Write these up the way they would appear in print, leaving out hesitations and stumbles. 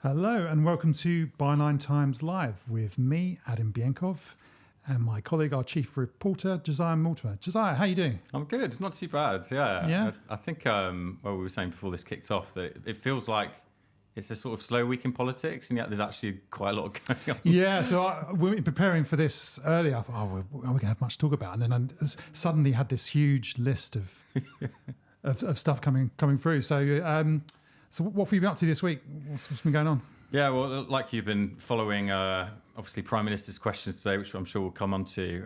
Hello and welcome to Byline Times Live with me, Adam Bienkov, and my colleague, our chief reporter, Josiah Mortimer. Josiah, how are you doing? I'm good. It's not too bad. Yeah. Yeah? I think, well, we were saying before this kicked off that it feels like it's a sort of slow week in politics, and yet there's actually quite a lot going on. Yeah, so we were preparing for this earlier. I thought, are we going to have much to talk about? And then I suddenly had this huge list of stuff coming through. So what have you been up to this week? What's been going on? Yeah, well, like you've been following, obviously, Prime Minister's questions today, which I'm sure we'll come on to.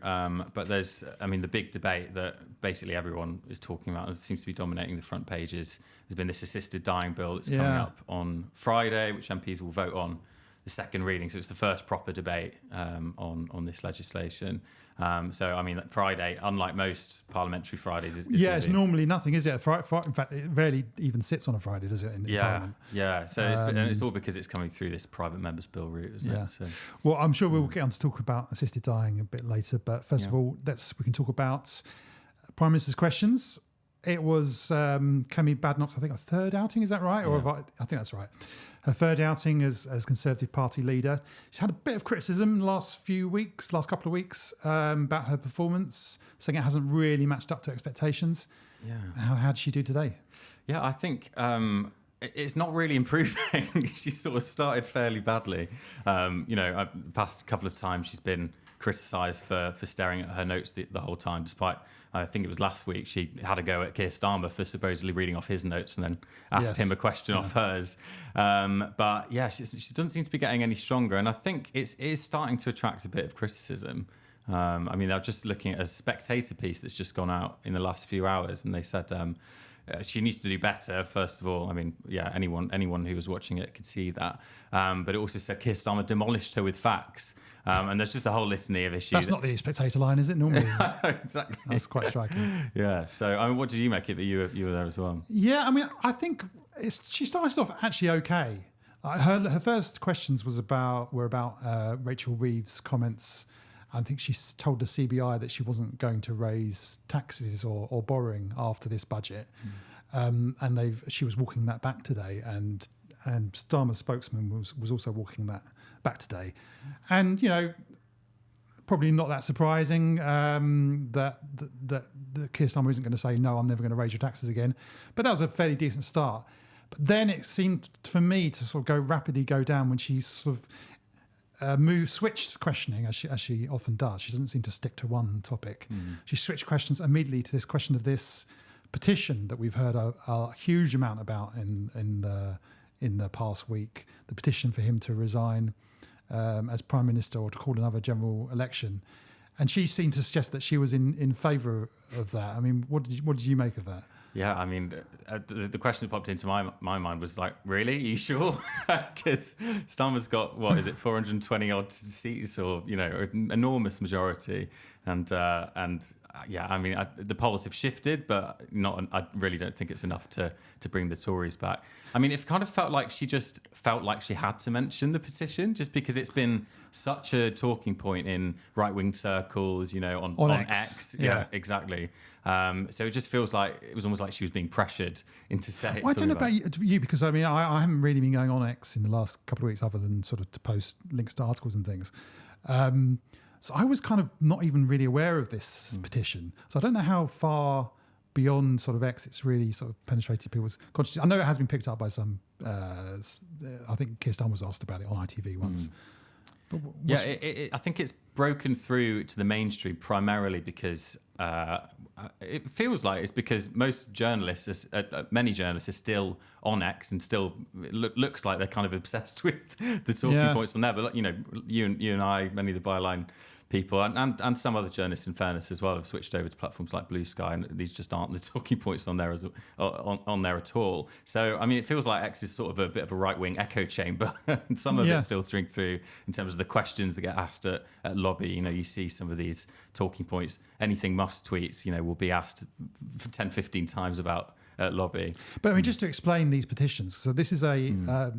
But there's, the big debate that basically everyone is talking about, and it seems to be dominating the front pages. There's been this assisted dying bill that's coming up on Friday, which MPs will vote on the second reading. So it's the first proper debate on this legislation. Friday, unlike most parliamentary Fridays, it's normally nothing, is it? In fact, it rarely even sits on a Friday, does it? In Parliament? Yeah. So it's all because it's coming through this private members' bill route, isn't it? So, well, I'm sure we'll get on to talk about assisted dying a bit later. But first of all, we can talk about Prime Minister's questions. It was Kemi Badenoch's, I think, a third outing. Is that right? Or I think that's right. Her third outing as Conservative Party leader. She's had a bit of criticism the last couple of weeks about her performance, saying it hasn't really matched up to expectations. Yeah. How did she do today? Yeah, I think it's not really improving. She sort of started fairly badly. The past couple of times she's been criticised for staring at her notes the whole time, despite, I think it was last week, she had a go at Keir Starmer for supposedly reading off his notes and then asked him a question off hers. But yeah, she doesn't seem to be getting any stronger. And I think it is starting to attract a bit of criticism. They're just looking at a Spectator piece that's just gone out in the last few hours, and they said she needs to do better, first of all. Anyone who was watching it could see that. But it also said Keir Starmer demolished her with facts. And there's just a whole litony of issues. That's not the Spectator line, is it? Normally, exactly. That's quite striking. Yeah. So, what did you make of it? You were there as well. Yeah. I think she started off actually okay. Her first questions were about Rachel Reeves' comments. I think she told the CBI that she wasn't going to raise taxes or borrowing after this budget, and she was walking that back today, and Starmer's spokesman was also walking that back today, and probably not that surprising that Keir Starmer isn't going to say no, I'm never going to raise your taxes again, but that was a fairly decent start. But then it seemed for me to sort of rapidly go down when she sort of switched questioning as she often does. She doesn't seem to stick to one topic. She switched questions immediately to this question of this petition that we've heard a huge amount about in the past week. The petition for him to resign as Prime Minister or to call another general election, and she seemed to suggest that she was in favour of that. What did you make of that? Yeah, the question that popped into my mind was like, really? Are you sure? Because Starmer's got, 420 odd seats, or an enormous majority, and the polls have shifted, but I really don't think it's enough to bring the Tories back. It kind of felt like she just felt like she had to mention the petition, just because it's been such a talking point in right-wing circles, on X. Yeah, exactly. So it just feels like it was almost like she was being pressured into saying. Well, I don't know about you, because I haven't really been going on X in the last couple of weeks, other than sort of to post links to articles and things. So I was kind of not even really aware of this petition. So I don't know how far beyond sort of X it's really sort of penetrated people's consciousness. I know it has been picked up by some. I think Keir Starmer was asked about it on ITV once. But I think it's broken through to the mainstream primarily because it feels like it's because most journalists, many journalists, are still on X, and still looks like they're kind of obsessed with the talking points on there. But you and I, many of the Byline people, and some other journalists, in fairness, as well, have switched over to platforms like Blue Sky, and these just aren't the talking points on there on there at all. So it feels like X is sort of a bit of a right-wing echo chamber, and some of it's filtering through in terms of the questions that get asked at lobby. You see some of these talking points, anything must tweets, will be asked 10, 15 times about lobby. But just to explain these petitions, so this is a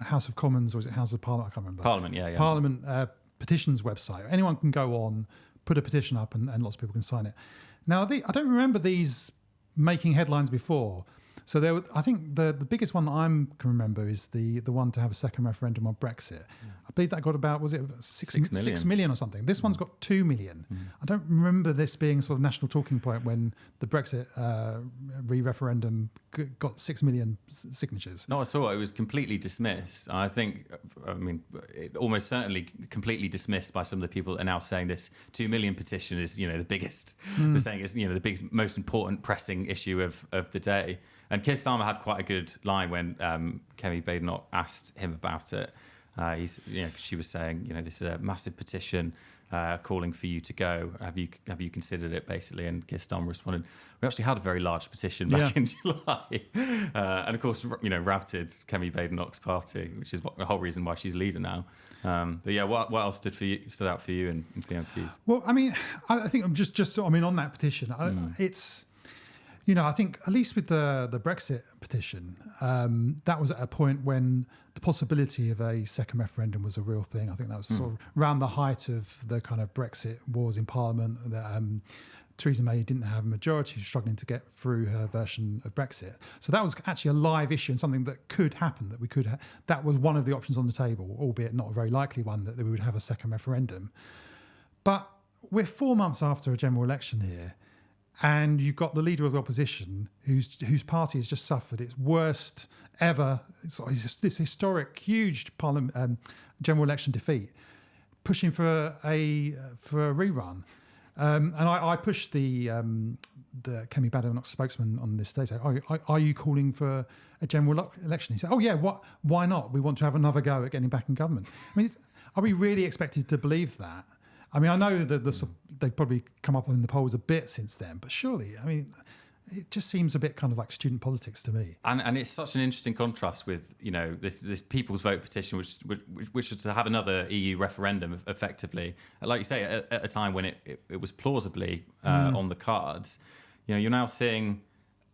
House of Commons, or is it House of Parliament? I can't remember. Parliament, yeah. Parliament petitions website. Anyone can go on, put a petition up, and lots of people can sign it. Now, I don't remember these making headlines before. So I think the biggest one that I can remember is the one to have a second referendum on Brexit. I believe that got about, was it 6 million? 6 million or something. This one's got 2 million. I don't remember this being sort of national talking point when the Brexit re-referendum got 6 million signatures. Not at all. It was completely dismissed. I think, it almost certainly completely dismissed by some of the people that are now saying this 2 million petition is, the biggest. They're saying it's, the biggest, most important pressing issue of the day. And Keir Starmer had quite a good line when Kemi Badenoch asked him about it. She was saying, this is a massive petition calling for you to go. Have you considered it, basically? And Keir Starmer responded, we actually had a very large petition back in July. And of course, routed Kemi Badenoch's party, which is the whole reason why she's leader now. But yeah, what else stood out for you in PMQs? Well, I think I'm just on that petition, it's, I think at least with the Brexit petition, that was at a point when the possibility of a second referendum was a real thing. I think that was sort of around the height of the kind of Brexit wars in Parliament. That Theresa May didn't have a majority, she was struggling to get through her version of Brexit. So that was actually a live issue and something that could happen, that we could that was one of the options on the table, albeit not a very likely one, that we would have a second referendum. But we're 4 months after a general election here, and you've got the leader of the opposition whose party has just suffered its worst ever, this historic, huge general election defeat, pushing for a rerun. And I pushed the Kemi Badenoch spokesman on this day, saying, are you calling for a general election? He said, oh yeah, why not? We want to have another go at getting back in government. Are we really expected to believe that? I know that they've probably come up in the polls a bit since then, but surely, it just seems a bit kind of like student politics to me. And it's such an interesting contrast with, this People's Vote petition, which was to have another EU referendum, effectively. Like you say, at a time when it was plausibly on the cards. You're now seeing...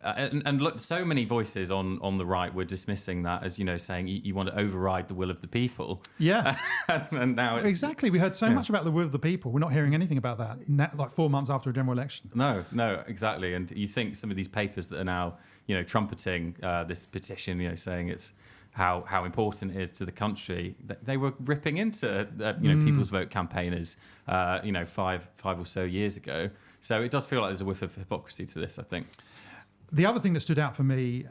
and look, so many voices on the right were dismissing that as, saying you want to override the will of the people. Yeah. And now it's... Exactly. We heard so much about the will of the people. We're not hearing anything about that, like 4 months after a general election. No, exactly. And you think some of these papers that are now, trumpeting this petition, saying it's how important it is to the country, they were ripping into, People's Vote campaigners, 5 or so years ago. So it does feel like there's a whiff of hypocrisy to this, I think. The other thing that stood out for me,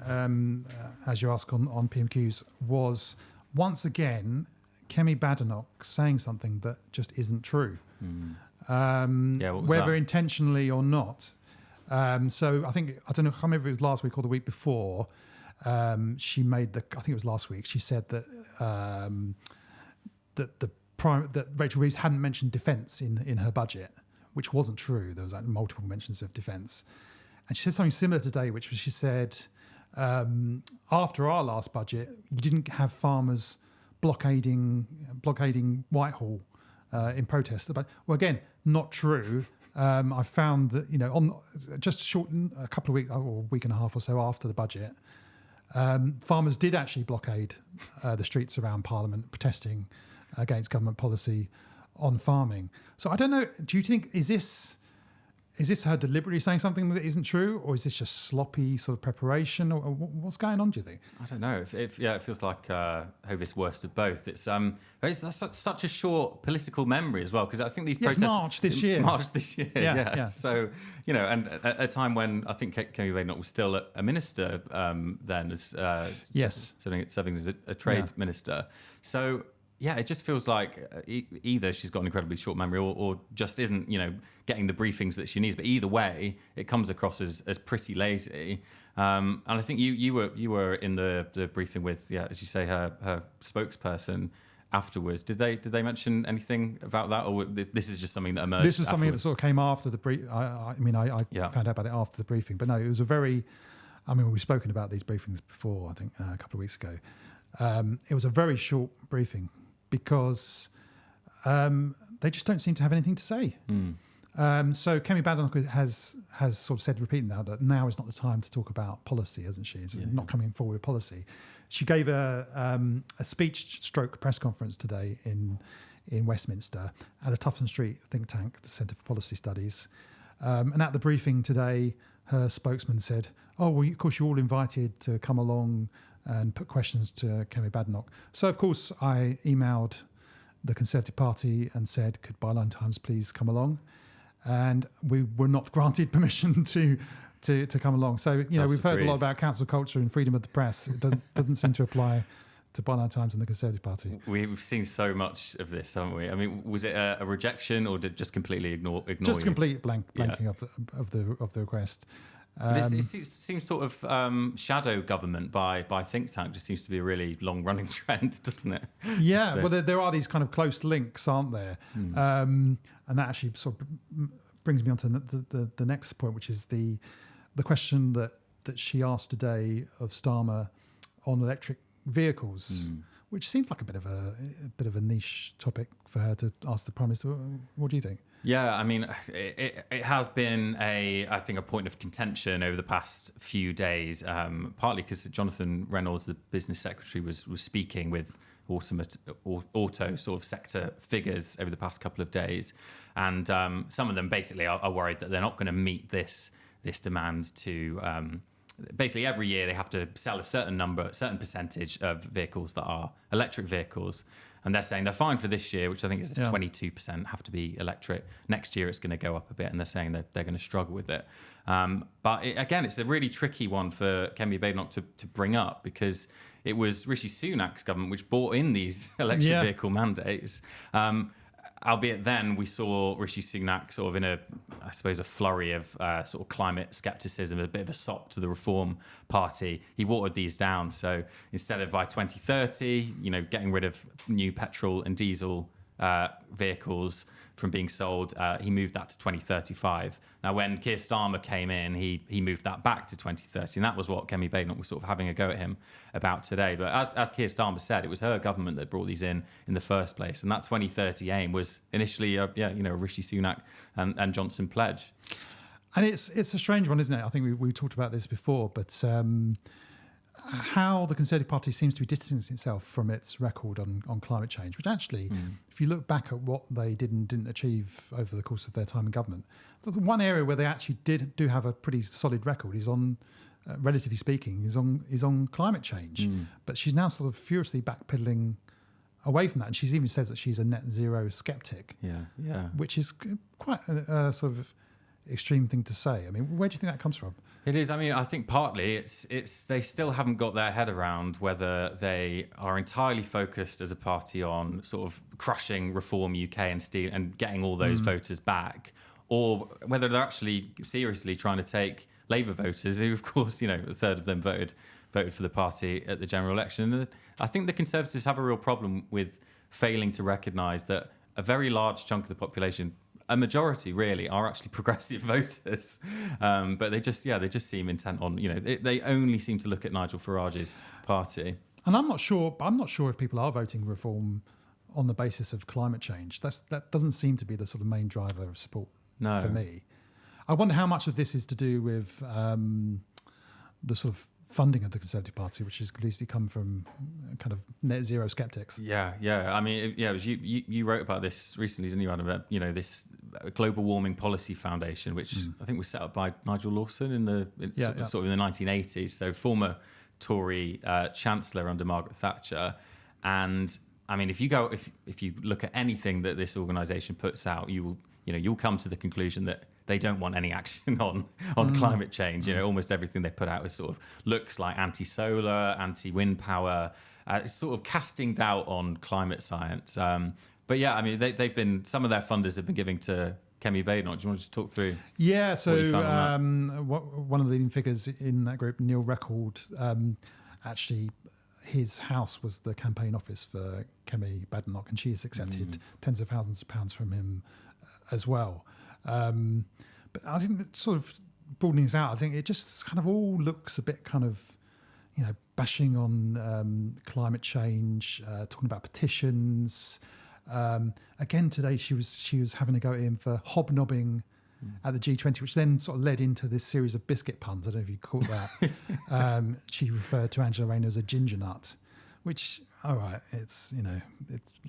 as you ask on PMQs, was once again Kemi Badenoch saying something that just isn't true, whether intentionally or not. So I don't know, I can't remember if it was last week or the week before. She made I think it was last week. She said that that Rachel Reeves hadn't mentioned defence in her budget, which wasn't true. There was multiple mentions of defence. And she said something similar today, which was, she said, after our last budget, you didn't have farmers blockading Whitehall in protest. But, well, again, not true. I found that, on just a couple of weeks, or a week and a half or so after the budget, farmers did actually blockade the streets around Parliament, protesting against government policy on farming. So I don't know, do you think, is this her deliberately saying something that isn't true, or is this just sloppy sort of preparation, or what's going on, do you think? I don't know. It feels like Hovis worst of both. It's such a short political memory as well, because I think these protests... March this year. Yeah. So, and at a time when I think Kemi Badenoch was still a minister then, as serving as a trade minister. So... yeah, it just feels like either she's got an incredibly short memory or just isn't, getting the briefings that she needs. But either way, it comes across as pretty lazy. And I think you were in the briefing with, as you say, her spokesperson afterwards. Did they mention anything about that, or this is just something that emerged? This was something that sort of came after the brief. I found out about it after the briefing, but no, it was a very. We've spoken about these briefings before. I think a couple of weeks ago. It was a very short briefing, because they just don't seem to have anything to say. So Kemi Badenoch has sort of said repeatedly now is not the time to talk about policy, hasn't she? It's not coming forward with policy. She gave a speech-stroke press conference today in Westminster at a Tufton Street think tank, the Centre for Policy Studies. And at the briefing today, her spokesman said, "Oh, well, of course, you're all invited to come along and put questions to Kemi Badenoch." So, of course, I emailed the Conservative Party and said, "Could Byline Times please come along?" And we were not granted permission to come along. So, we've heard a lot about cancel culture and freedom of the press. It doesn't seem to apply to Byline Times and the Conservative Party. We've seen so much of this, haven't we? I mean, was it a rejection, or did it just completely ignore just you? complete blanking of the request. But it seems sort of shadow government by think tank just seems to be a really long running trend, doesn't it? Yeah, well, there are these kind of close links, aren't there? And that actually sort of brings me on to the next point, which is the question that she asked today of Starmer on electric vehicles, which seems like a bit of a niche topic for her to ask the Prime Minister. What do you think? Yeah, I mean, it has been I think a point of contention over the past few days, partly because Jonathan Reynolds, the business secretary, was speaking with auto sort of sector figures over the past couple of days, and some of them basically are worried that they're not going to meet this demand to. Basically, every year they have to sell a certain percentage of vehicles that are electric vehicles. And they're saying they're fine for this year, which I think is 22% have to be electric. Next year, it's going to go up a bit, and they're saying that they're going to struggle with it. But again, it's a really tricky one for Kemi Badenoch to bring up, because it was Rishi Sunak's government which brought in these electric vehicle mandates. Albeit then we saw Rishi Sunak sort of in a flurry of sort of climate skepticism, a bit of a sop to the Reform Party. He watered these down. So instead of by 2030, getting rid of new petrol and diesel vehicles from being sold, he moved that to 2035. Now, when Keir Starmer came in, he moved that back to 2030, and that was what Kemi Badenoch was sort of having a go at him about today. But as Keir Starmer said, it was her government that brought these in the first place, and that 2030 aim was initially a Rishi Sunak and Johnson pledge. And it's a strange one, isn't it? I think we talked about this before, but how the Conservative Party seems to be distancing itself from its record on climate change, which actually, if you look back at what they did and didn't achieve over the course of their time in government, the one area where they actually do have a pretty solid record is on, relatively speaking, is on climate change. But she's now sort of furiously backpedaling away from that, and she's even says that she's a net zero skeptic. Yeah. Which is quite a sort of extreme thing to say. I mean, where do you think that comes from? It is. I mean, I think partly it's they still haven't got their head around whether they are entirely focused as a party on sort of crushing Reform UK and getting all those voters back, or whether they're actually seriously trying to take Labour voters, who of course, a third of them voted for the party at the general election. And I think the Conservatives have a real problem with failing to recognise that a very large chunk of the population, a majority really, are actually progressive voters, but they just seem intent on, they only seem to look at Nigel Farage's party. And I'm not sure if people are voting Reform on the basis of climate change. That doesn't seem to be the sort of main driver of support for me. I wonder how much of this is to do with the sort of funding of the Conservative Party, which has completely come from kind of net zero skeptics. Yeah. I mean, it was you wrote about this recently, didn't you, Adam? This Global Warming Policy Foundation, which I think was set up by Nigel Lawson sort of in the 1980s. So former Tory Chancellor under Margaret Thatcher. And I mean, if you look at anything that this organisation puts out, you'll come to the conclusion that they don't want any action on climate change. Almost everything they put out is sort of looks like anti-solar, anti-wind power. It's sort of casting doubt on climate science. But yeah, I mean, they've been, some of their funders have been giving to Kemi Badenoch. Do you want to just talk through? Yeah, so one of the leading figures in that group, Neil Record, actually, his house was the campaign office for Kemi Badenoch, and she has accepted tens of thousands of pounds from him as well. But I think that sort of broadening this out, I think it just kind of all looks a bit kind of, bashing on climate change, talking about petitions. Again today, she was having a go at him for hobnobbing at the G20, which then sort of led into this series of biscuit puns. I don't know if you caught that. She referred to Angela Rayner as a ginger nut, which, all right, it's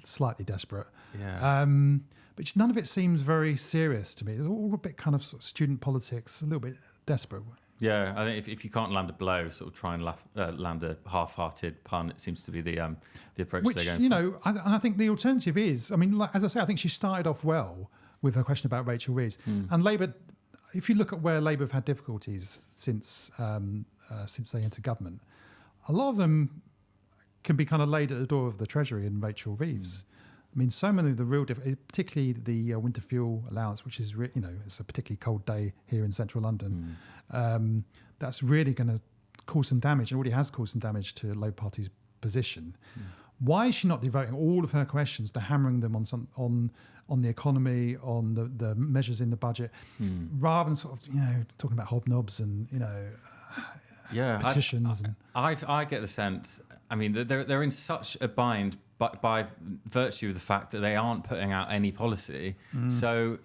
slightly desperate. Yeah. but none of it seems very serious to me. It's all a bit kind of, sort of student politics, a little bit desperate. Yeah, I think if you can't land a blow, sort of try and land a half-hearted pun. It seems to be the approach Which, they're going for. and I think the alternative is, I mean, like, as I say, I think she started off well with her question about Rachel Reeves. And Labour, if you look at where Labour have had difficulties since they entered government, a lot of them can be kind of laid at the door of the Treasury and Rachel Reeves. I mean, so many of the real, particularly the winter fuel allowance, which is, it's a particularly cold day here in central London. That's really going to cause some damage, and already has caused some damage to Labour Party's position. Why is she not devoting all of her questions to hammering them on the economy, on the measures in the budget, rather than sort of talking about hobnobs and petitions? I get the sense. I mean, they're in such a bind by virtue of the fact that they aren't putting out any policy. So,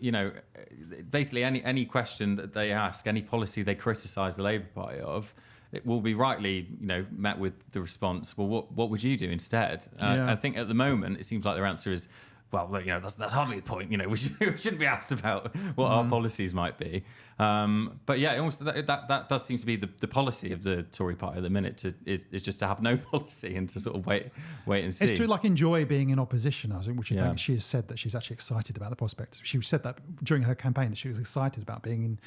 basically any question that they ask, any policy they criticise the Labour Party of, it will be rightly, met with the response, well, what would you do instead? I think at the moment, it seems like their answer is, well, that's hardly the point. We shouldn't be asked about what our policies might be. But yeah, almost that does seem to be the policy of the Tory party at the minute is just to have no policy and to sort of wait and see. It's to enjoy being in opposition, I think, which I think she has said that she's actually excited about the prospect. She said that during her campaign that she was excited about being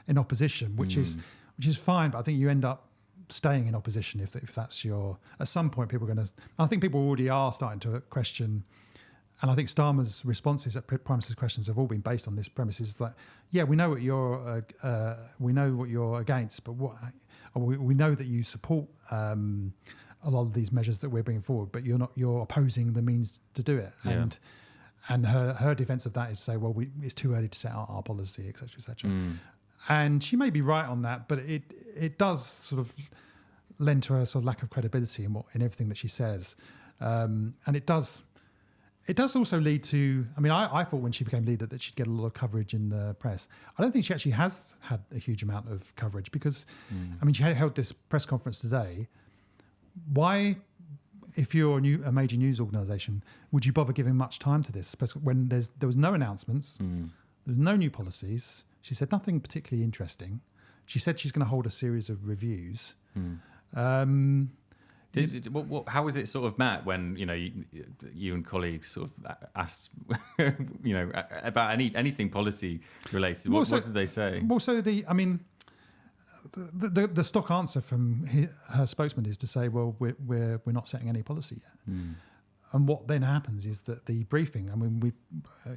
in opposition, which is fine. But I think you end up staying in opposition if that's your. At some point, people are going to. I think people already are starting to question. And I think Starmer's responses at Prime Minister's questions have all been based on this premise: is that we know what you're against, but we know that you support a lot of these measures that we're bringing forward, but you're opposing the means to do it. And her defence of that is to say, well, it's too early to set out our policy, etc., etc. And she may be right on that, but it does sort of lend to her sort of lack of credibility in everything that she says, and it does. It does also lead to, I mean, I thought when she became leader that she'd get a lot of coverage in the press. I don't think she actually has had a huge amount of coverage because, I mean, she held this press conference today. Why, if you're a major news organisation, would you bother giving much time to this? When there was no announcements, there was no new policies. She said nothing particularly interesting. She said she's going to hold a series of reviews. How was it sort of met when you and colleagues sort of asked about anything policy related? What did they say? Well, so the stock answer from her spokesman is to say, well, we're not setting any policy yet. And what then happens is that the briefing. I mean,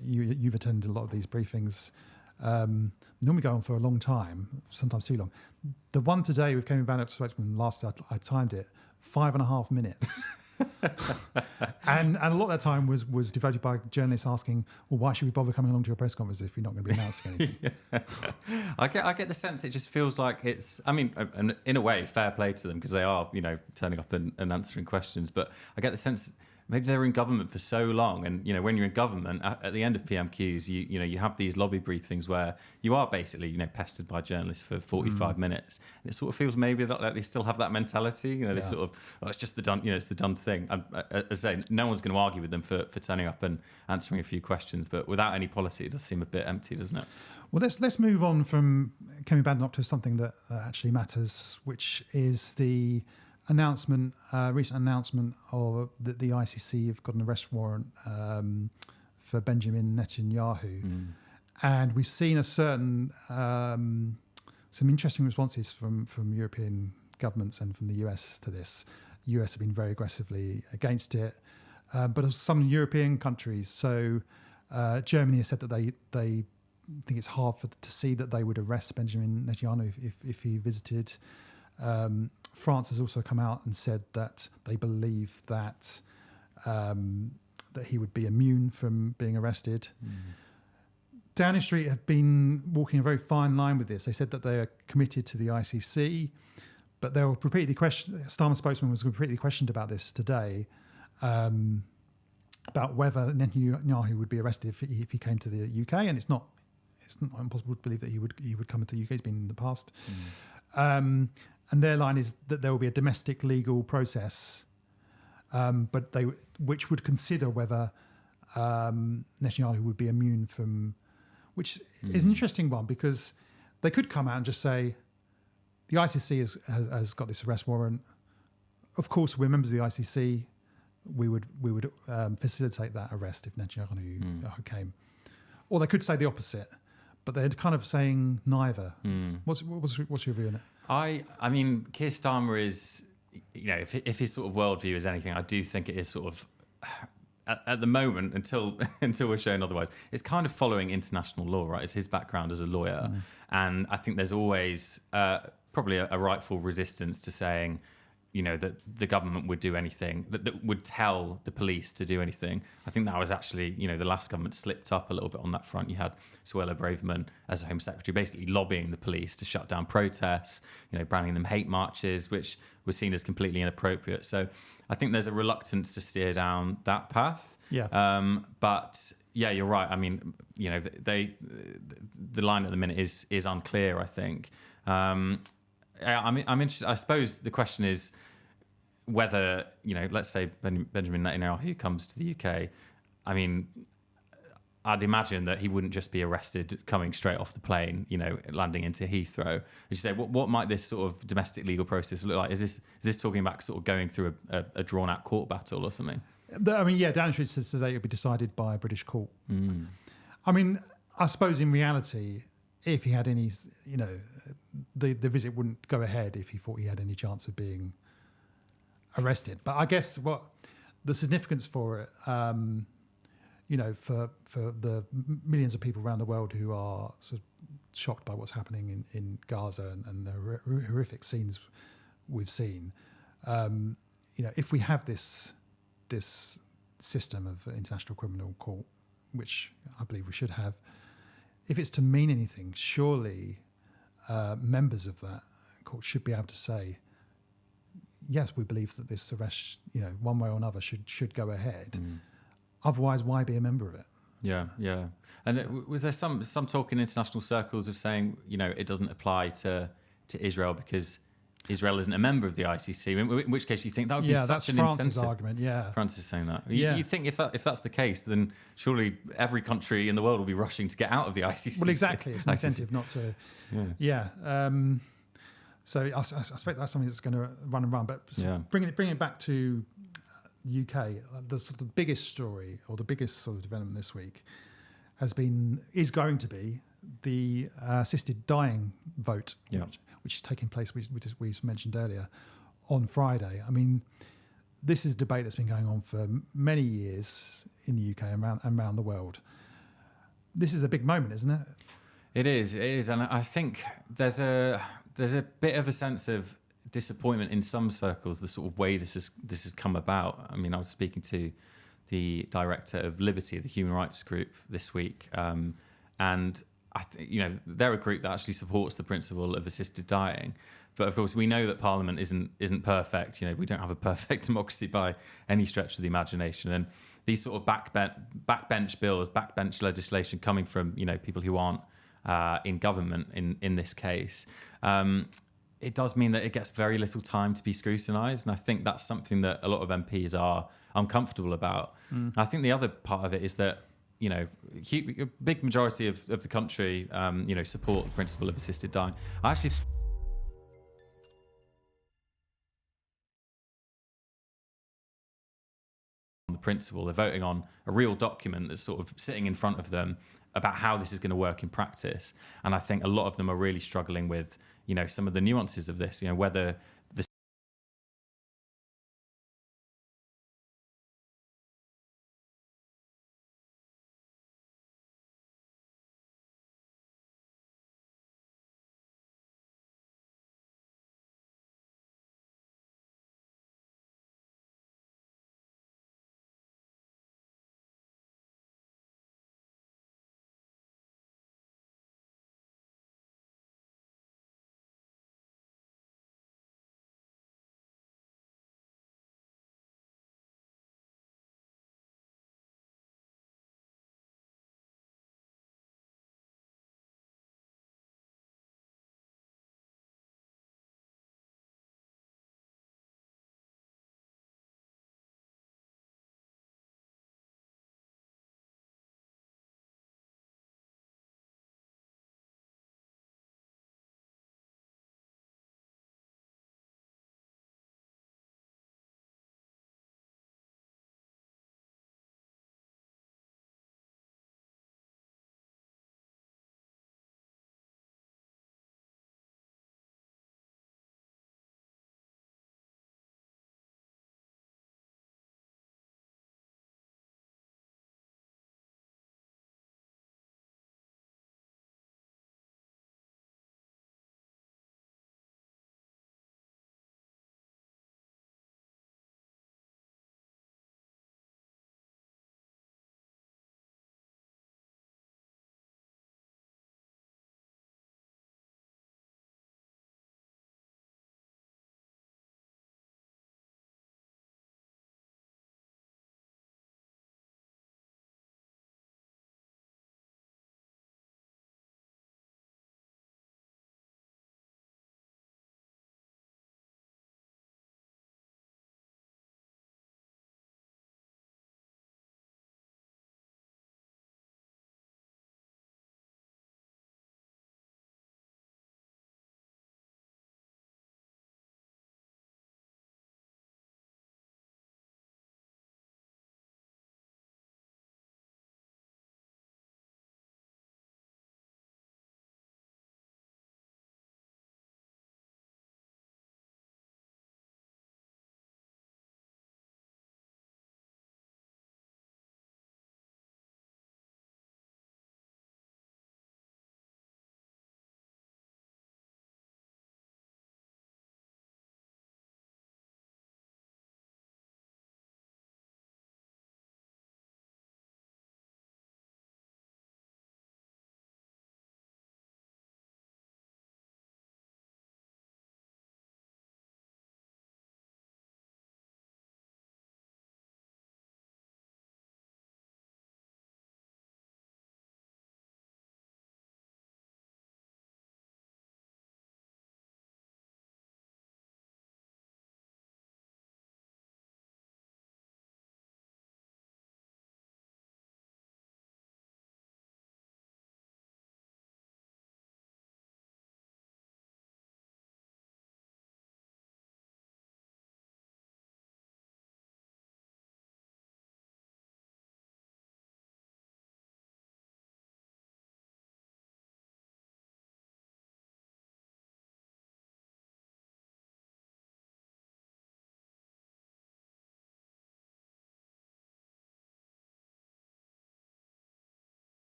you've attended a lot of these briefings. Normally go on for a long time, sometimes too long. The one today with Kemi Bannock's spokesman, I timed it. 5.5 minutes. and a lot of that time was devoted by journalists asking, well, why should we bother coming along to your press conference if you're not going to be announcing anything? I get the sense it just feels like it's, I mean, in a way, fair play to them because they are, turning up and answering questions. But I get the sense maybe they were in government for so long, and when you're in government at the end of PMQs, you have these lobby briefings where you are basically pestered by journalists for 45 minutes, and it sort of feels maybe that like they still have that mentality. They sort of it's just the done it's the done thing. And as I say, no one's going to argue with them for turning up and answering a few questions, but without any policy, it does seem a bit empty, doesn't it? Well, let's move on from Kemi Badenoch to something that actually matters, which is the recent announcement of that the ICC have got an arrest warrant for Benjamin Netanyahu, and we've seen some interesting responses from European governments and from the US to this. The US have been very aggressively against it, but some European countries. So Germany has said that they think it's hard to see that they would arrest Benjamin Netanyahu if he visited. France has also come out and said that they believe that that he would be immune from being arrested. Downing Street have been walking a very fine line with this. They said that they are committed to the ICC, but they were repeatedly questioned. Starmer's spokesman was repeatedly questioned about this today, about whether Netanyahu would be arrested if he came to the UK, and it's not impossible to believe that he would come to the UK. He's been in the past. And their line is that there will be a domestic legal process, but which would consider whether Netanyahu would be immune from, which is an interesting one, because they could come out and just say, the ICC has got this arrest warrant. Of course, we're members of the ICC. We would facilitate that arrest if Netanyahu came. Or they could say the opposite, but they're kind of saying neither. What's your view on it? I mean, Keir Starmer is, if his sort of worldview is anything, I do think it is sort of, at the moment, until we're shown otherwise, it's kind of following international law, right? It's his background as a lawyer. And I think there's always probably a rightful resistance to saying, that the government would do anything, that would tell the police to do anything. I think that was actually, the last government slipped up a little bit on that front. You had Suella Braverman as a Home Secretary basically lobbying the police to shut down protests, branding them hate marches, which was seen as completely inappropriate. So I think there's a reluctance to steer down that path. Yeah. But yeah, you're right. I mean, the line at the minute is unclear, I think. I'm interested. I suppose the question is whether, let's say Benjamin Netanyahu comes to the UK. I mean, I'd imagine that he wouldn't just be arrested coming straight off the plane, landing into Heathrow. As you say, what might this sort of domestic legal process look like? Is this talking about sort of going through a drawn out court battle or something? Downing Street says today it'll be decided by a British court. I mean, I suppose in reality, if he had any, the visit wouldn't go ahead if he thought he had any chance of being arrested. But I guess what the significance for it, for the millions of people around the world who are sort of shocked by what's happening in Gaza and the horrific scenes we've seen, if we have this system of International Criminal Court, which I believe we should have, if it's to mean anything, surely members of that court should be able to say, yes, we believe that this arrest, one way or another, should go ahead. Otherwise, why be a member of it? Yeah. And was there some talk in international circles of saying, it doesn't apply to Israel because Israel isn't a member of the ICC? In which case, you think that would be such an France's incentive. Argument. Yeah, France is saying that. Yeah. You think if that's the case, then surely every country in the world will be rushing to get out of the ICC. Well, exactly. It's an incentive not to. Yeah. So I suspect that's something that's going to run and run. But bringing it back to UK, the biggest story or the biggest sort of development this week is going to be the assisted dying vote, which is taking place, we mentioned earlier, on Friday. I mean, this is a debate that's been going on for many years in the UK and around the world. This is a big moment, isn't it? It is, and I think there's a bit of a sense of disappointment in some circles, the sort of way this has come about. I mean, I was speaking to the director of Liberty, the human rights group, this week, and I think they're a group that actually supports the principle of assisted dying. But of course, we know that Parliament isn't perfect. We don't have a perfect democracy by any stretch of the imagination. And these sort of backbench bills, backbench legislation coming from people who aren't in government in this case, it does mean that it gets very little time to be scrutinised. And I think that's something that a lot of MPs are uncomfortable about. I think the other part of it is that a big majority of the country, support the principle of assisted dying. I actually the principle, they're voting on a real document that's sort of sitting in front of them about how this is going to work in practice. And I think a lot of them are really struggling with, some of the nuances of this, whether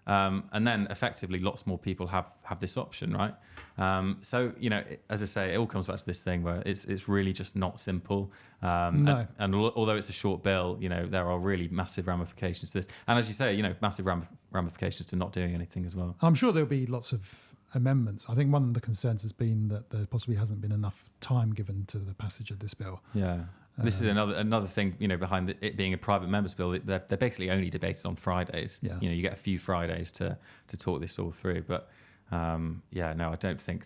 And then effectively lots more people have this option, right? So, as I say, it all comes back to this thing where it's really just not simple. No. And although it's a short bill, there are really massive ramifications to this. And as you say, massive ramifications to not doing anything as well. I'm sure there'll be lots of amendments. I think one of the concerns has been that there possibly hasn't been enough time given to the passage of this bill. Yeah. This is another thing, behind it being a private members bill. They're basically only debated on Fridays. Yeah. You get a few Fridays to talk this all through. But I don't think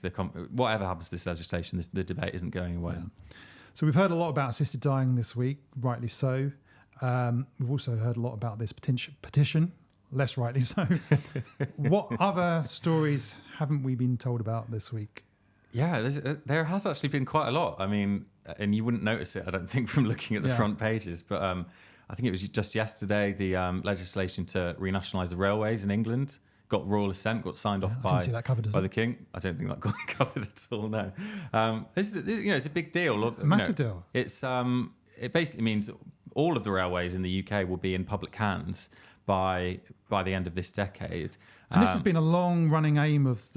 whatever happens to this legislation, the debate isn't going away. Yeah. So we've heard a lot about assisted dying this week, rightly so. We've also heard a lot about this petition, less rightly so. What other stories haven't we been told about this week? Yeah, there has actually been quite a lot. I mean, and you wouldn't notice it, I don't think, from looking at the front pages. But I think it was just yesterday, the legislation to renationalise the railways in England got royal assent, got signed off by the King. I don't think that got covered at all, no. It's a big deal. Massive deal. It basically means all of the railways in the UK will be in public hands by the end of this decade. And this has been a long-running aim of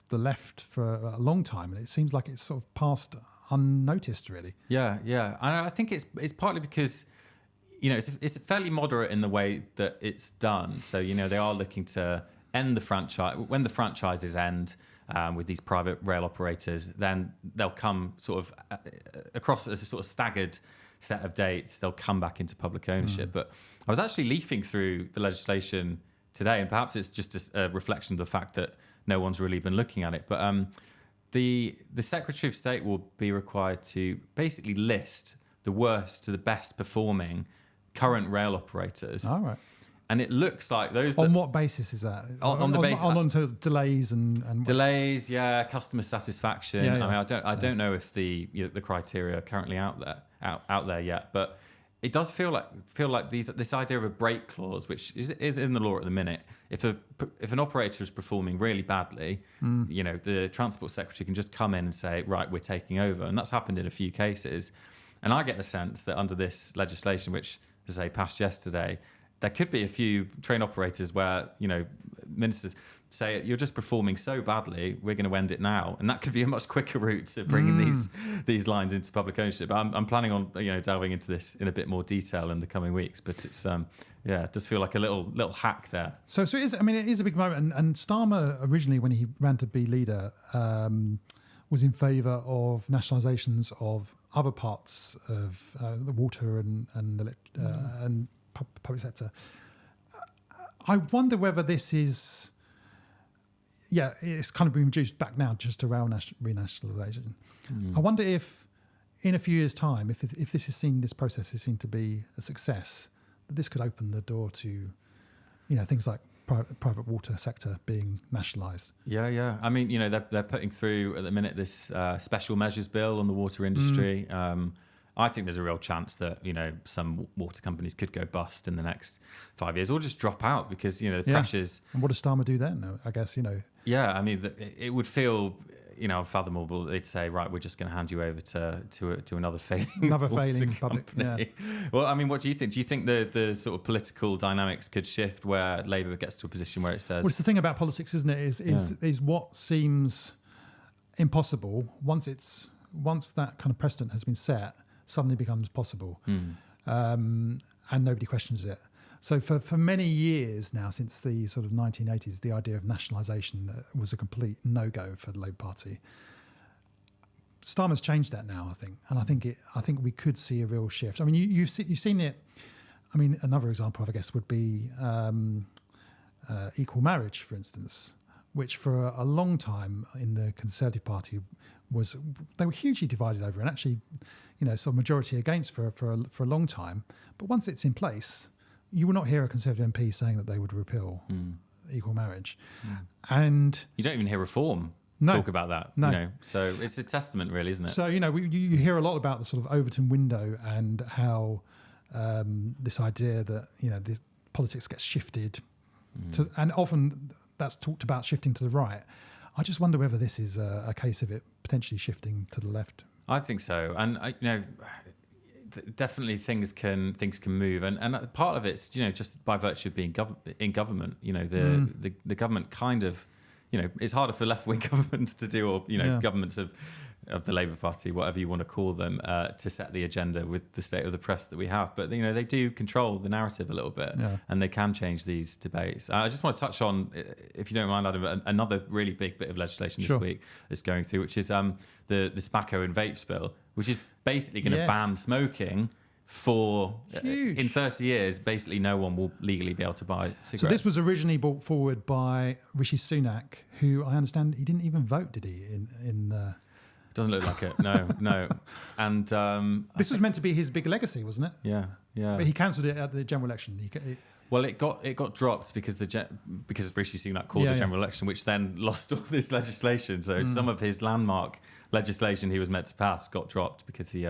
the left for a long time, and it seems like it's sort of passed unnoticed, really. Yeah. And I think it's partly because it's fairly moderate in the way that it's done. So they are looking to end the franchise. When the franchises end with these private rail operators, then they'll come sort of across as a sort of staggered set of dates. They'll come back into public ownership. But I was actually leafing through the legislation today, and perhaps it's just a reflection of the fact that no one's really been looking at it. But the Secretary of State will be required to basically list the worst to the best performing current rail operators. All right. And it looks like those... On what basis is that? On the basis... On delays and... Delays, yeah, customer satisfaction. Yeah. I mean, I don't know if the criteria are currently out there yet, but it does feel like this idea of a break clause, which is in the law at the minute. If an operator is performing really badly, the Transport Secretary can just come in and say, right, we're taking over. And that's happened in a few cases. And I get the sense that under this legislation, which, as I say, passed yesterday, there could be a few train operators where, ministers say, you're just performing so badly, we're going to end it now. And that could be a much quicker route to bringing these lines into public ownership. But I'm planning on, delving into this in a bit more detail in the coming weeks. But it's, it does feel like a little hack there. So it is, it is a big moment. And Starmer, originally, when he ran to be leader, was in favour of nationalisations of other parts of the water and public sector. I wonder whether this is, it's kind of been reduced back now just around renationalisation. I wonder if, in a few years' time, if this process is seen to be a success, that this could open the door to, things like private water sector being nationalised. Yeah. I mean, they're putting through at the minute this special measures bill on the water industry. I think there's a real chance that, some water companies could go bust in the next 5 years or just drop out because, the pressures. And what does Starmer do then? I guess, Yeah, I mean, it would feel, unfathomable. They'd say, right, we're just going to hand you over to another failing public. Yeah. Well, I mean, what do you think? Do you think the sort of political dynamics could shift where Labour gets to a position where it says... Well, it's the thing about politics, isn't it? Is what seems impossible, once that kind of precedent has been set, suddenly becomes possible. And nobody questions it. So for many years now, since the sort of 1980s, the idea of nationalisation was a complete no-go for the Labour Party. Starmer's changed that now, I think, and I think we could see a real shift. I mean, you've seen it. I mean, another example, I guess, would be equal marriage, for instance, which for a long time in the Conservative Party they were hugely divided over, and actually, sort of majority against for a long time. But once it's in place, you will not hear a Conservative MP saying that they would repeal equal marriage. And you don't even hear Reform talk about that. No. So it's a testament, really, isn't it? So, you hear a lot about the sort of Overton window and how this idea that, the politics gets shifted to, and often that's talked about shifting to the right. I just wonder whether this is a case of it potentially shifting to the left. I think so. And, definitely things can move, and part of it's just by virtue of being in government. The government kind of it's harder for left wing governments to do, or governments of the Labour Party, whatever you want to call them, to set the agenda with the state of the press that we have. But they do control the narrative a little bit, and they can change these debates. I just want to touch on, if you don't mind, Adam, another really big bit of legislation this week that's going through, which is the tobacco and vapes bill, which is basically going to ban smoking for in 30 years. Basically, no one will legally be able to buy cigarettes. So this was originally brought forward by Rishi Sunak, who I understand he didn't even vote, did he? Doesn't look like it. No. And this was meant to be his big legacy, wasn't it? Yeah. But he cancelled it at the general election. Well, it got dropped because Rishi Sunak called the general election, which then lost all this legislation. So some of his landmark legislation he was meant to pass got dropped because he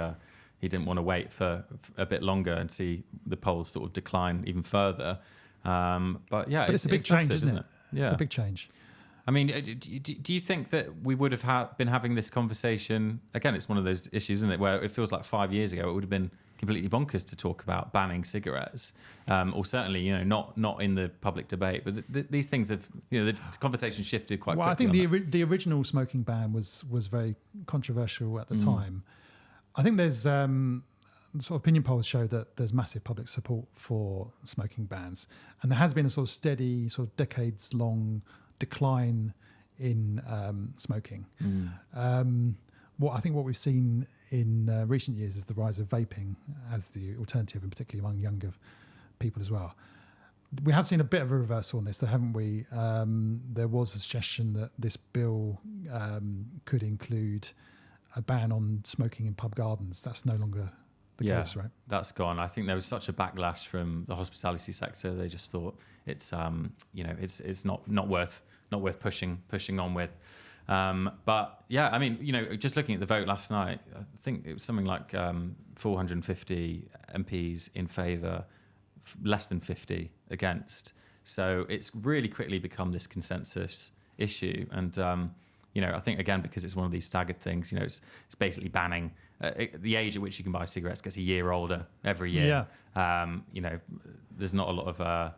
didn't want to wait for a bit longer and see the polls sort of decline even further. But it's a big change, isn't it? Yeah. It's a big change. I mean, do you think that we would have been having this conversation again? It's one of those issues, isn't it, where it feels like 5 years ago it would have been completely bonkers to talk about banning cigarettes, or certainly not in the public debate. But these things have the conversation shifted quite quickly. Well, I think the original smoking ban was very controversial at the time. I think there's sort of opinion polls show that there's massive public support for smoking bans, and there has been a sort of steady, sort of decades-long decline in smoking. What we've seen in recent years is the rise of vaping as the alternative, and particularly among younger people as well. We have seen a bit of a reversal on this, though, haven't we? There was a suggestion that this bill could include a ban on smoking in pub gardens. That's no longer the case, right? That's gone. I think there was such a backlash from the hospitality sector. They just thought it's not worth pushing on with. But yeah, I mean, just looking at the vote last night, I think it was something like 450 MPs in favour, less than 50 against. So it's really quickly become this consensus issue. And I think, again, because it's one of these staggered things, it's basically banning the age at which you can buy cigarettes gets a year older every year. There's not a lot of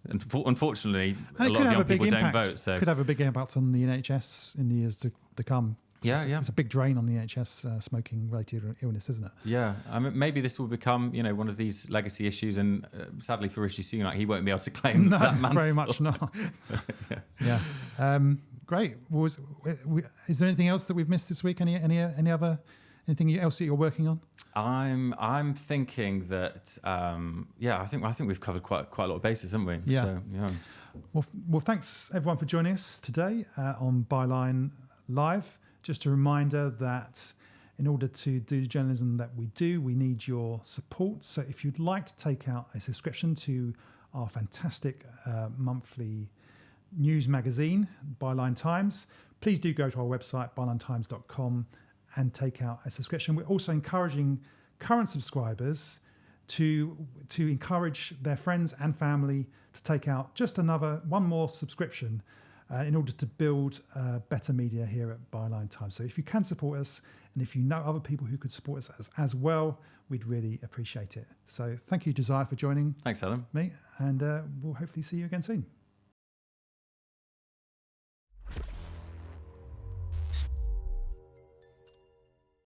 unfortunately, a lot of young people don't vote. So could have a big impact on the NHS in the years to come. It's a big drain on the NHS smoking-related illness, isn't it? Yeah, I mean, maybe this will become one of these legacy issues, and sadly for Rishi Sunak, he won't be able to claim that mantle. Very much not. Yeah. Great. Is there anything else that we've missed this week? Any other? Anything else that you're working on? I'm thinking that I think we've covered quite a lot of bases, haven't we? Yeah. So, yeah. Well, thanks everyone for joining us today on Byline Live. Just a reminder that in order to do the journalism that we do, we need your support. So if you'd like to take out a subscription to our fantastic monthly news magazine, Byline Times, please do go to our website, bylinetimes.com, and take out a subscription. We're also encouraging current subscribers to encourage their friends and family to take out just one more subscription in order to build better media here at Byline Times. So if you can support us, and if you know other people who could support us as well, we'd really appreciate it. So thank you, Josiah, for joining. Thanks, Adam. Me, and we'll hopefully see you again soon.